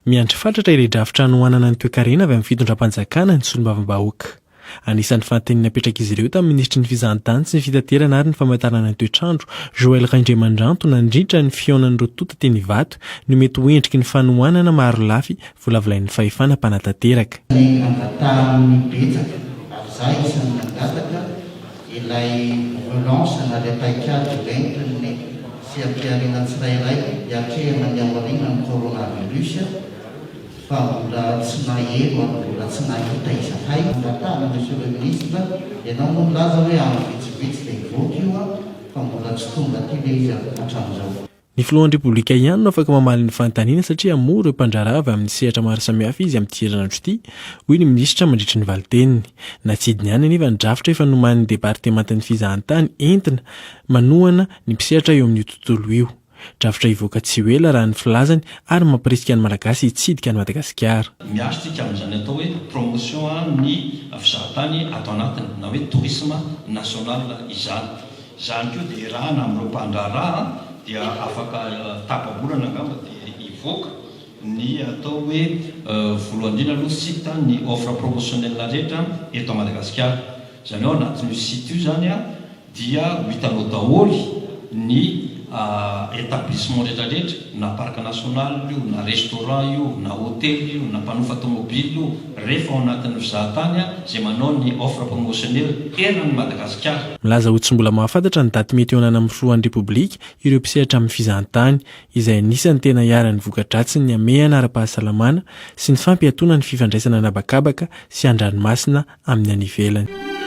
Miandry fatratra ireo drafitra fanohanana ny toe-KARENA avy amin'ny fitondram-panjakana ny solombavambahoaka. Anisan'ny fanontaniana napetraka izy ireo tamin'ny ministry ny Fizahan-tany sy ny fitaterana ary ny famantarana ny toetrandro, nandritra ny fihaonany rotota teny Ivato no mety ho endriky ny fanohanana marolafy volavolain'ny fahefana mpanatateraka. Ny angatahany betsaka ary izay isan'ny nangataka ilay violence na le paikady entiny sehatrasa tsirairay hiatrehana ny aoriana ny coronavirus fa mbola tsy nahelo ary mbola tsy nahita izahay. Angatahana monsieur le ministre, ianao no milaza hoe amin'ny vitsivitsy dia hivoaka io fa mbola tsy tonga aty le izy hatramin'izao. Ny filohan'ny repoblika ihany no afaka mamaly ny fanontaniana satria mora ireo mpandraharaha avy amin'ny sehatra maro samihafa izy amin'ny toetrandro ity, hoy ny minisitra mandritra ny valiteniny. Natsidiny ihany anefa ny drafitra efa noman'ny departementin'ny Fizahan-tany entina manohana ny mpisehatra eo amin'ny tontolo io. Drafitra ivoaka tsy ho ela raha ny filazany ary mampirisika ny malagasy hitsidika ny Madagasikara. Miatrika amin'izany atao hoe promotion ny fizahan-tany atao anatiny na hoe tourisme national izany. Izany koa dia rahana amin'ireo mpandraharaha dia afaka tapa-bolana angamba dia ivoaka ny atao hoe voalohany indrindra aloha sita ny offre promotionnelle rehetra eto Madagasikara. Izany hoe anatin'io site io zany dia ho hitanao daholo ny établissement rehetrarehetra na parc national io na restaurant io na hôtely io na mpanofa tomobily io rehefa ao anatin'ny fizahan-tany izay manao ny offre promotionnelle eran'ny Madagasikara. Milaza ho tsy mbola mahafantatra ny daty mety honana amin'ny filohan'ny repoblika ireo mpisehatra amin'ny Fizahan-tany izay anisany tena hiaran'ny voka-dratsiny ny amehana ara-pahasalamana sy ny fampiatoana ny fifandraisana anabakabaka sy an-dranomasina amin'ny any ivelany.